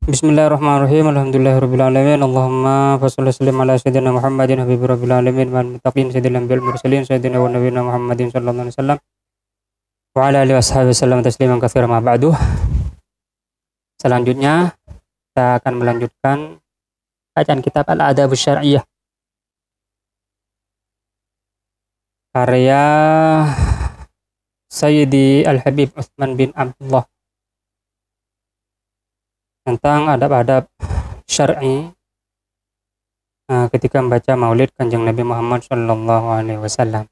Bismillahirrahmanirrahim. Alhamdulillahirabbil alamin. Allahumma shalli wa sallim ala sayyidina Muhammadin habibir rabbil alamin wal muttaqin sayyidil anbiya'il mursalin sayyidina wa nabiyina Muhammadin sallallahu alaihi wasallam wa ala alihi washabihi wasallam tasliman katsiran ma ba'du. Selanjutnya kita akan melanjutkan bacaan kitab Al-Adabus Syar'iyyah karya Sayyidi Al-Habib Utsman bin Abdullah tentang adab-adab syar'i ketika membaca Maulid Kanjeng Nabi Muhammad sallallahu alaihi wasallam.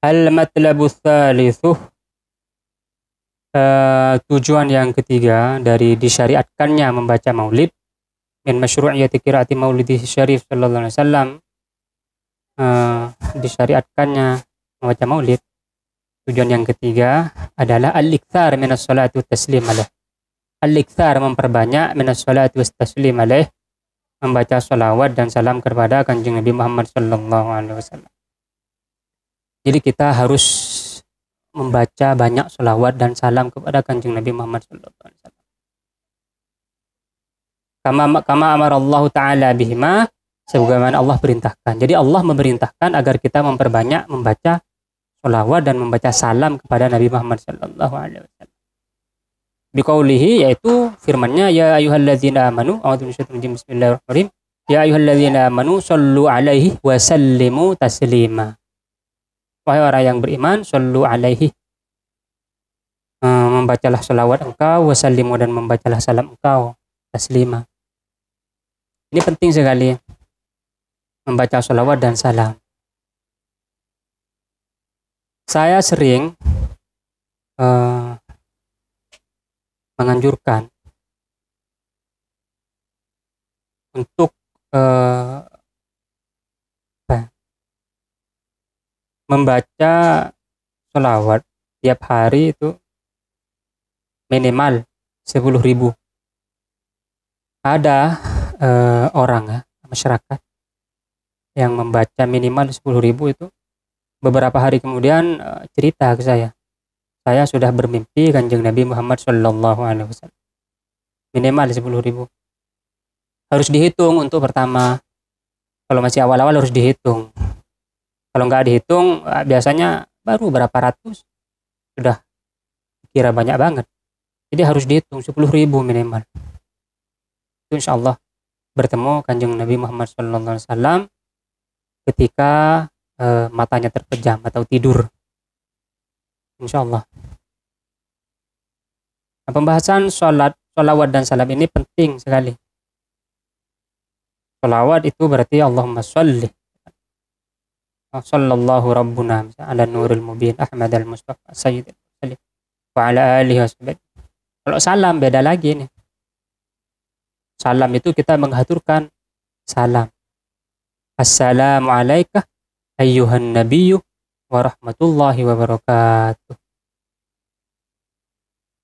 Al-matlabu tsalitsu, tujuan yang ketiga dari disyariatkannya membaca Maulid, min masyru'iyyati qiraati Maulidi Syarif sallallahu alaihi wasallam, disyariatkannya membaca Maulid. Tujuan yang ketiga adalah al-iktsar minas sholati wat taslim alaih. Al-iktsar, memperbanyak, minas sholati wat taslim alaih, membaca sholawat dan salam kepada Kanjeng Nabi Muhammad sallallahu alaihi wasallam. Jadi kita harus membaca banyak sholawat dan salam kepada Kanjeng Nabi Muhammad sallallahu alaihi wasallam. Kama amarallahu taala bihima, sebagaimana Allah perintahkan. Jadi Allah memerintahkan agar kita memperbanyak membaca sholawat dan membaca salam kepada Nabi Muhammad sallallahu alaihi wasallam. Biqaulihi, yaitu firman-Nya, ya ayyuhalladzina amanu, a'udzu billahi minasyaitonir rajim, bismillahirrahmanirrahim, ya ayyuhalladzina amanu shallu alaihi wa sallimu taslima. Wahai orang yang beriman, shallu alaihi, membacalah sholawat engkau, wa sallimu, dan membacalah salam engkau, taslima. Ini penting sekali, membaca sholawat dan salam. Saya sering menganjurkan untuk membaca sholawat tiap hari itu minimal 10.000. Ada orang, masyarakat, yang membaca minimal 10.000 itu. Beberapa hari kemudian cerita ke saya sudah bermimpi Kanjeng Nabi Muhammad sallallahu alaihi wasallam. Minimal 10.000. Harus dihitung untuk pertama. Kalau masih awal-awal harus dihitung. Kalau nggak dihitung, biasanya baru berapa ratus sudah kira banyak banget. Jadi harus dihitung 10.000 minimal. Itu insya Allah bertemu Kanjeng Nabi Muhammad sallallahu alaihi wasallam ketika matanya terpejam atau tidur, insya Allah. Nah, pembahasan sholawat dan salam ini penting sekali. Sholawat itu berarti Allahumma sholli sallallahu rabbuna ala nuril mubin Ahmad al-Mustafa Sayyid al-Salim wa ala alihi washabihi. Kalau salam beda lagi nih. Salam itu kita menghaturkan salam, assalamu alaika ayyuhan nabiyyu wa rahmatullahi wa barakatuh.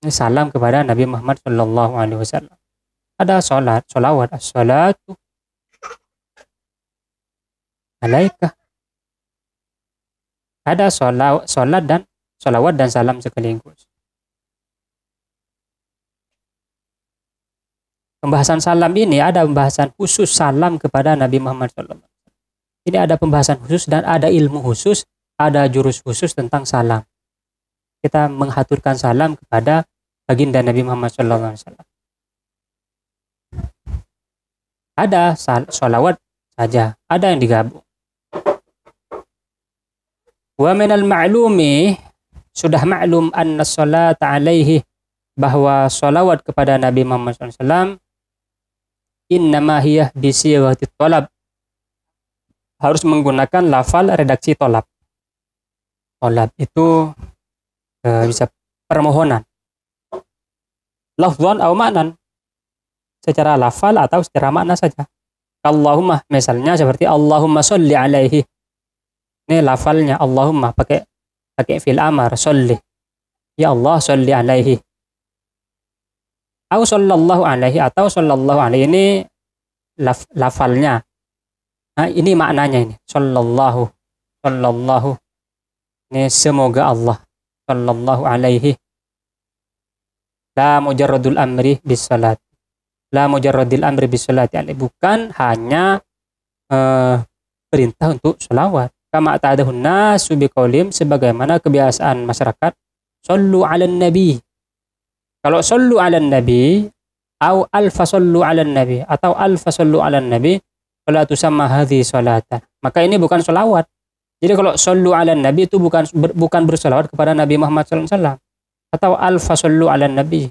Ini salam kepada Nabi Muhammad sallallahu alaihi wasallam. Ada sholawat, as-salatu alaika. Ada sholawat dan salam sekaligus. Pembahasan salam ini ada pembahasan khusus salam kepada Nabi Muhammad sallallahu alaihi wasallam. Ini ada pembahasan khusus dan ada ilmu khusus, ada jurus khusus tentang salam. Kita menghaturkan salam kepada baginda Nabi Muhammad SAW. Ada sholawat saja, ada yang digabung. Wa minal ma'lumi, sudah maklum anna sholata alaihi, bahwa sholawat kepada Nabi Muhammad SAW innama hiya bisighati thalab, harus menggunakan lafal redaksi tolab. Tolab itu bisa permohonan. Lafzan atau maknan, secara lafal atau secara makna saja. Allahumma, misalnya seperti Allahumma sholli alaihi. Ini lafalnya Allahumma pakai fil amar, sholli. Ya Allah, sholli alaihi. Atau sallallahu alaihi, atau sallallahu alaihi, ini lafalnya. Nah, ini maknanya ini. Sallallahu. Ini semoga Allah. Sallallahu alaihi. La mujarradul amri bis salat. La mujarradil amri bis salati alaihi. Bukan hanya perintah untuk sholawat. Kama ta'adahun nasu biqaulim, sebagaimana kebiasaan masyarakat, sallu 'alan nabi. Kalau sallu 'alan nabi au alfa sallu 'alan nabi atau alfa sallu 'alan nabi, fala tusamma hadhihi salatan. Maka ini bukan sholawat. Jadi kalau sallu 'alan nabi itu bukan bersolawat kepada Nabi Muhammad SAW. Atau alfa sallu 'alan nabi.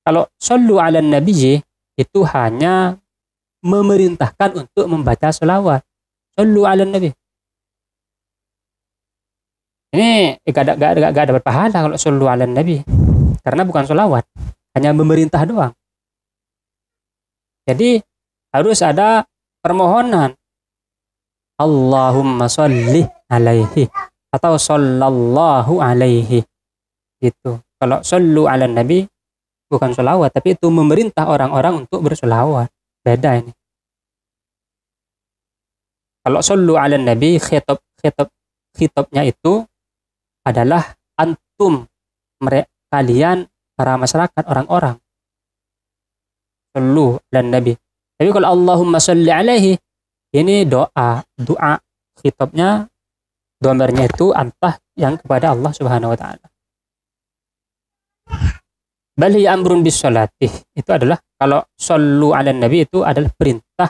Kalau sallu 'alan nabi itu hanya memerintahkan untuk membaca sholawat. Sallu 'alan nabi. Ini gak dapat pahala kalau sallu 'alan nabi. Karena bukan sholawat. Hanya memerintah doang. Jadi harus ada permohonan. Allahumma sholli alaihi atau sallallahu alaihi. Gitu. Kalau sallu 'alan nabi bukan sholawat, tapi itu memerintah orang-orang untuk bersholawat. Beda ini. Kalau sallu 'alan nabi, khitabnya itu adalah antum, kalian para masyarakat, orang-orang. Sallu 'alan nabi. Tapi kalau Allahumma sholli alaihi, ini doa khitabnya, domernya itu antah yang kepada Allah Subhanahu wa taala. Bal hiya amrun bis sholati, itu adalah kalau sallu 'alan nabi itu adalah perintah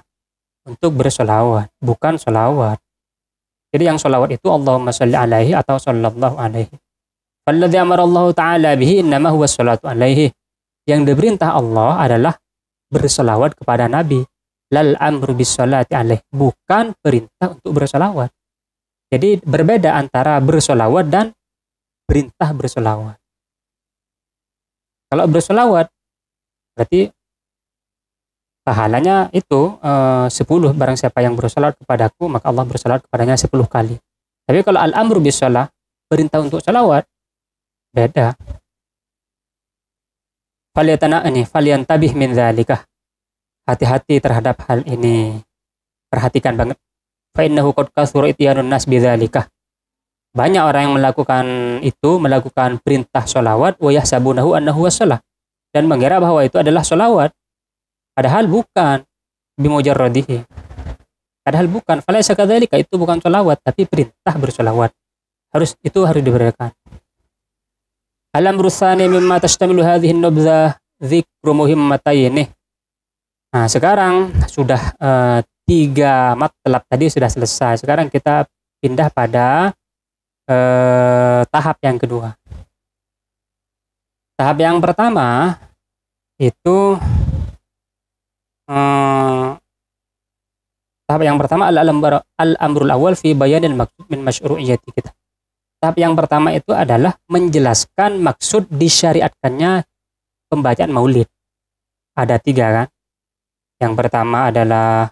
untuk bersolawat, bukan solawat. Jadi yang solawat itu Allahumma sholli alaihi atau sallallahu alaihi. Falladzi amara Allah taala bihi innama huwa sholatu alaihi. Yang diperintah Allah adalah bersolawat kepada Nabi. Lal amru bis sholati alaihi, bukan perintah untuk bersolawat. Jadi berbeda antara bersolawat dan perintah bersolawat. Kalau bersolawat berarti pahalanya itu 10. Barang siapa yang bersolawat kepadaku, maka Allah bersolawat kepadanya 10 kali. Tapi kalau al-amru bis sholah, perintah untuk solawat, beda. Falyantabih min dzalika. Hati-hati terhadap hal ini. Perhatikan banget. Fa innahu qad katsura ityanun nas bidzalika. Banyak orang yang melakukan perintah sholawat wa yahsabunahu annahu wassalah, dan mengira bahwa itu adalah sholawat. Padahal bukan. Bimujarradihi. Padahal bukan. Falaysa kadzalika, itu bukan sholawat, tapi perintah bersholawat. Harus diberikan. Al-amru tsani mimma tashtamilu hadhihi an-nubdzah dzikru muhimmataini. Nah, sekarang sudah 3 matlab tadi sudah selesai. Sekarang kita pindah pada tahap yang kedua. Tahap yang pertama itu al-amrul awal fi bayanil maksud min masyru'iyyati kita. Tahap yang pertama itu adalah menjelaskan maksud disyariatkannya pembacaan maulid. Ada 3 kan. Yang pertama adalah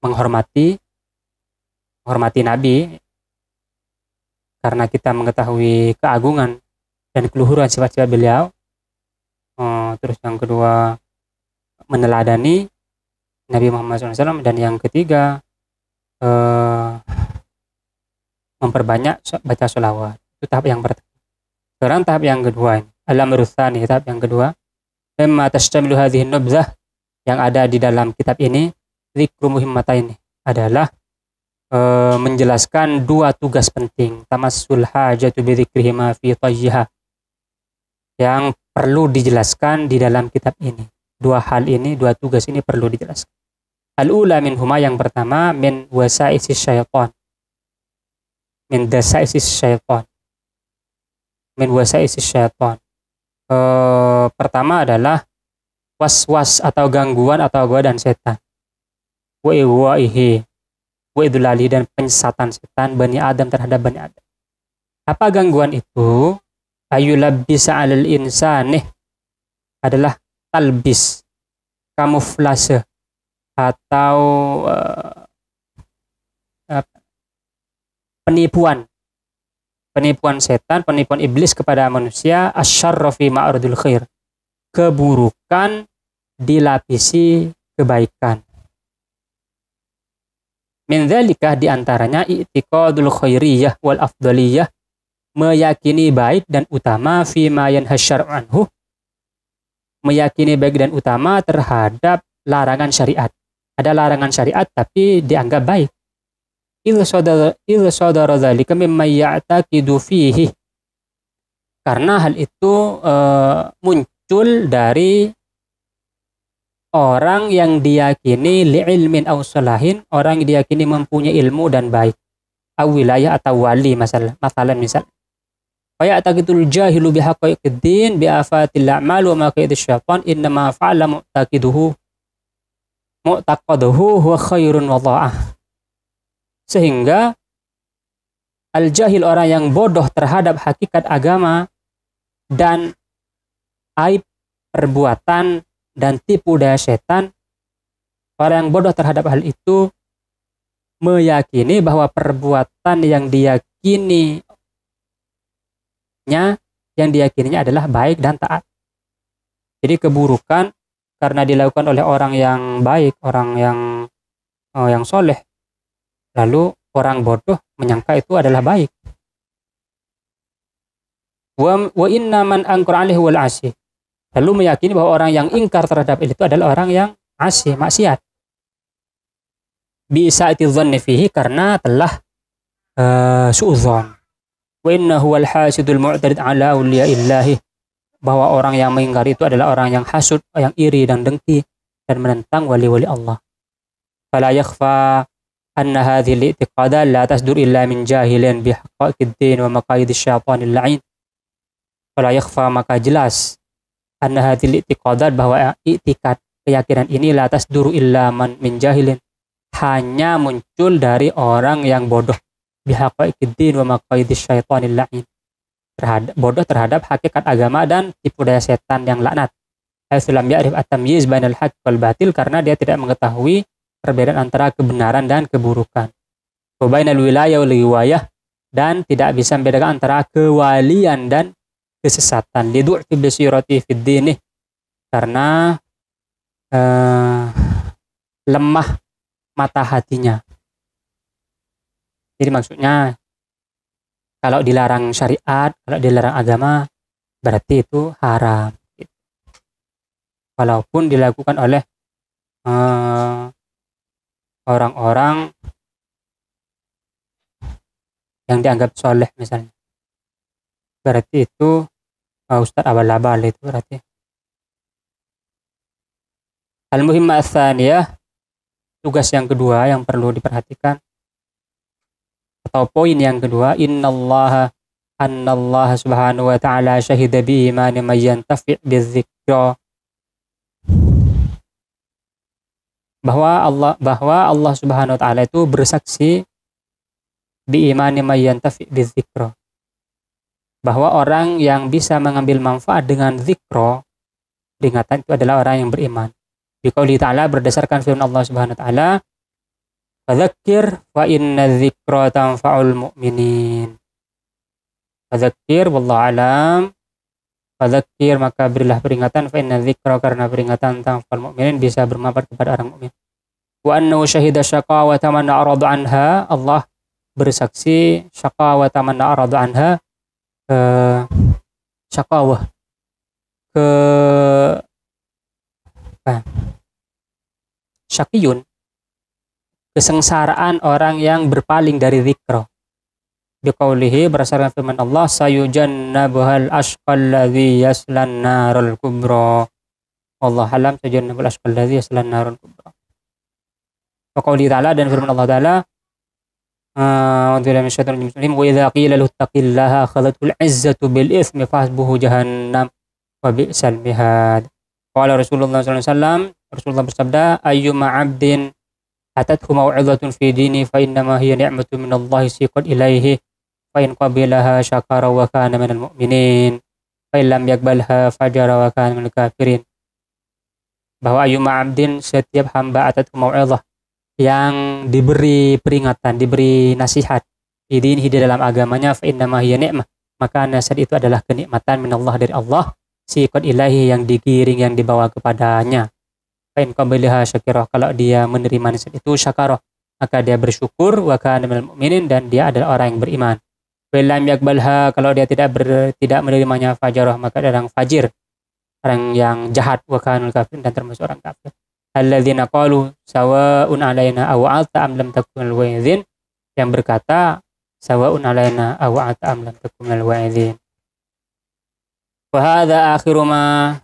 menghormati Nabi karena kita mengetahui keagungan dan keluhuran sifat-sifat beliau. Terus yang kedua meneladani Nabi Muhammad SAW, dan yang ketiga memperbanyak baca sholawat. Itu tahap yang pertama. Sekarang tahap yang kedua, al-amru tsani, tahap yang kedua. Mimma tashtamilu hadhihi an-nubdzah, yang ada di dalam kitab ini, dzikru muhimmataini, adalah menjelaskan 2 tugas penting. Tamassul hajatu bi dzikrihima fi tayyiha, yang perlu dijelaskan di dalam kitab ini. 2 hal ini, 2 tugas ini perlu dijelaskan. Al-ula minhuma, yang pertama, min wasaisis syaitan. Min dasaisis syaitan. Min wasaisis syaitan. Pertama adalah was-was atau gangguan atau godaan setan. Wa idulali, dan penyesatan setan Bani Adam terhadap Bani Adam. Apa gangguan itu? Ayulabbisa 'alal insani, adalah talbis, kamuflase, atau penipuan setan, penipuan iblis kepada manusia, asyarra fi ma'radil khair, keburukan dilapisi kebaikan. Min dzalika, diantaranya i'tiqadul khairiyah wal afdaliyah, meyakini baik dan utama fima yanha syar'u anhu, meyakini baik dan utama terhadap larangan syariat. Ada larangan syariat tapi dianggap baik. Idh sadara dzalika mimma ya'taqidu fihi. Karena hal itu muncul dari orang yang diyakini li'ilmin aw salahin, orang yang diyakini mempunyai ilmu dan baik. Aw wilayah atau wali masalah misal. Fa ya'taqidul jahilu bihaqaiqid din bi afatil a'mal wa maqaidish syaitan innama fa'ala mu'taqiduhu huwa khairun wa dha'ah. Sehingga al-jahil, orang yang bodoh terhadap hakikat agama dan aib perbuatan dan tipu daya setan, orang yang bodoh terhadap hal itu meyakini bahwa perbuatan yang diyakininya adalah baik dan taat. Jadi keburukan karena dilakukan oleh orang yang baik, orang yang soleh, lalu orang bodoh menyangka itu adalah baik. Wa inna man ankara alaihi wal asi, lalu meyakini bahwa orang yang ingkar terhadap itu adalah orang yang asi, maksiat. Bi sa'ati dhanni fihi, karena telah suudzon. Wa innahu wal hasidul mu'tarid ala awliyaillahi, bahwa orang yang mengingkari itu adalah orang yang hasud, yang iri dan dengki dan menentang wali-wali Allah. Fala yakhfa anna hadhihi al-i'tiqadat la tasdur illa min jahilin bihaqaiqid din wa maqaidish syaitanil la'in. Fala yakhfa, maka jelas, anna hadhihi al-i'tiqadat, bahwa i'tikad, keyakinan ini, la tasduru illa min jahilin, hanya muncul dari orang yang bodoh, bihaqaiqid din wa maqaidish syaitanil la'in, bodoh terhadap hakikat agama dan tipu daya setan yang laknat. Haitsulam ya'rif at-tamyiz bainal haqq wal batil, karena dia tidak mengetahui perbedaan antara kebenaran dan keburukan. Wa bainal wilayah wal ghiwayah, dan tidak bisa membedakan antara kewalian dan kesesatan. Lidu'fi basirati fid din, karena lemah mata hatinya. Jadi maksudnya, kalau dilarang syariat, kalau dilarang agama, berarti itu haram. Walaupun dilakukan oleh orang-orang yang dianggap soleh misalnya, berarti itu ustadz abal-abal itu berarti. Al-muhimma ats-tsaniyah, tugas yang kedua yang perlu diperhatikan, atau poin yang kedua, annallaha subhanahu wa ta'ala syahida bi imani man yantafi' bidzikra, bahwa Allah subhanahu wa ta'ala itu bersaksi bi imani man yantafi' bidzikra, bahwa orang yang bisa mengambil manfaat dengan zikra, peringatan, itu adalah orang yang beriman. Biqauli ta'ala, berdasarkan firman Allah subhanahu wa ta'ala, fadzakir fa inna dzikra tanfa'ul mu'minin. Fadzakir wallahu alam. Fadzakir, maka berilah peringatan, fa inna dzikra, karena peringatan tanfa'ul mu'minin, bisa bermanfaat kepada orang mukmin. Wa annahu syahida syaqawata man a'rada anha, Allah bersaksi syaqawata man a'rada anha, syaqawah, syaqiyun, kesengsaraan orang yang berpaling dari zikra. Biqaulihi, berdasarkan firman Allah, sayujannabuhal ashqal ladzi yaslan narul kubra. Wallahu alam, sayujannabul ashqal ladzi yaslan narul kubra. Wa qauli ta'ala, dan firman Allah ta'ala, wa idza qila lahu taqillaha akhadhatul 'izzatu bil itsmi fahasbuhu jahannam wa bi'sal mihad. Qala Rasulullah sallallahu alaihi wasallam, Rasulullah bersabda, ayyuma 'abdin atathu mau'izatun fi dini fa innama hiya ni'matun minallahi siqat ilaihi fa in qabilaha syakara wa kana minal mu'minin fa in lam yaqbalha fajara wa kana minal kafirin. Bahwa ayyuma 'abdin, setiap hamba, atathu mau'izah, yang diberi peringatan, diberi nasihat, di dalam agamanya, fa innama hiya ni'mah, maka nasihat itu adalah kenikmatan minallah, dari Allah, siqat ilahi, yang digiring, yang dibawa kepadanya. Fa in qabilaha syakira, kalau dia menerima nasihat itu, syakara, maka dia bersyukur, wa kana minal mu'minin, dan dia adalah orang yang beriman. Walam yakbalha, kalau dia tidak menerimanya, fajarah, maka dia orang fajir, orang yang jahat, wa kanul kafir, dan termasuk orang kafir. Alladzina qalu sawa'un alaina aw a'ta am lam takun al-wa'idhin, yang berkata sawa'un alaina aw a'ta am lam takun al-wa'idhin. Wa hadza akhiru ma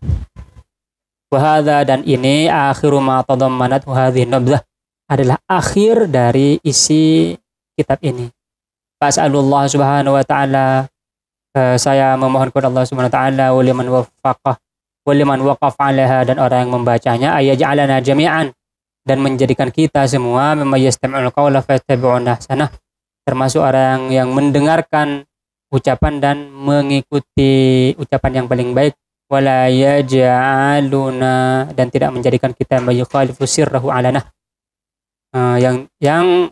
Wahada, dan ini akhiru ma tadammanat hadhihi nabdzah, adalah akhir dari isi kitab ini. Fas'alullah subhanahu wa ta'ala, saya memohon kepada Allah subhanahu wa ta'ala, waliman waffaqah waliman waqaf 'alaiha, dan orang yang membacanya, ayaj'alana jami'an, dan menjadikan kita semua mimma yastami'ul qawla fayattabi'una ahsanah, termasuk orang yang mendengarkan ucapan dan mengikuti ucapan yang paling baik. Wala yaj'aluna, dan tidak menjadikan kita mayukhalifu sirrahu alanah, yang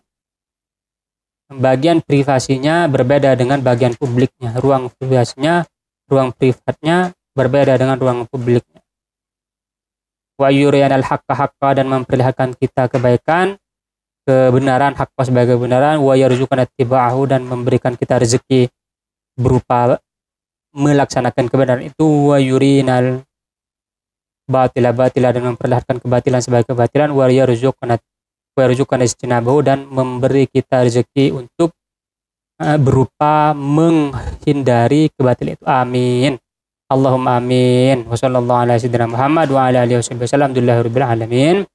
bagian privasinya berbeda dengan bagian publiknya, ruang privasinya, ruang privatnya berbeda dengan ruang publiknya. Wa yuriyanal haqqa haqqa, dan memperlihatkan kita kebaikan, kebenaran, haqqa sebagai kebenaran, wa yarzuqana ittiba'ahu, dan memberikan kita rezeki berupa melaksanakan kebenaran itu, wa yurinal batila batila, dan memperlihatkan kebatilan sebagai kebatilan, wa yarzuqana istinabahu, dan memberi kita rezeki untuk berupa menghindari kebatilan itu. Amin. Allahumma amin. Wa sallallahu ala sayyidina Muhammad wa ala alihi wasallam. Alhamdulillahirabbil alamin.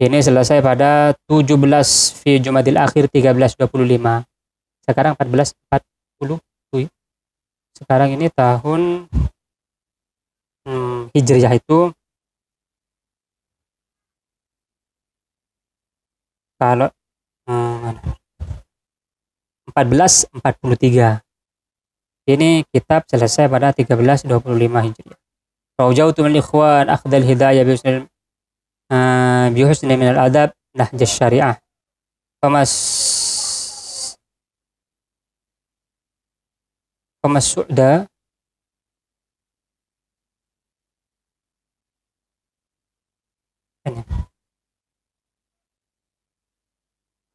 Ini selesai pada 17 fi Jumadil Akhir 1325. Sekarang 1440. Sekarang ini tahun Hijriah itu kalau 1443. Ini kitab selesai pada 1325 Hijriah. Raujautu min ikhwan akhdal hidayah bihusni min al-adab nahjas syariah. Su'da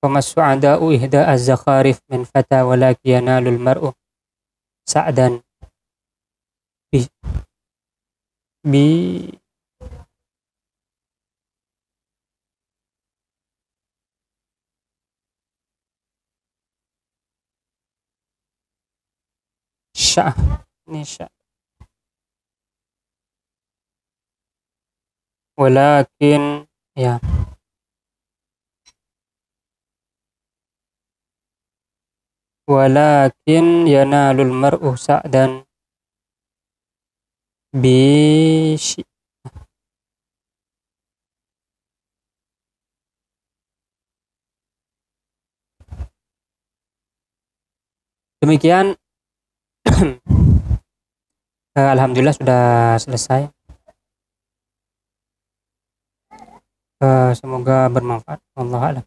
su'ada'u ihda az-zakharif min fata walaki yanalul mar'u sa'dan bi ini walakin, ya, walakin yanalul mar'u sa'dan bi demikian. Alhamdulillah sudah selesai. Semoga bermanfaat. Wallahu a'lam.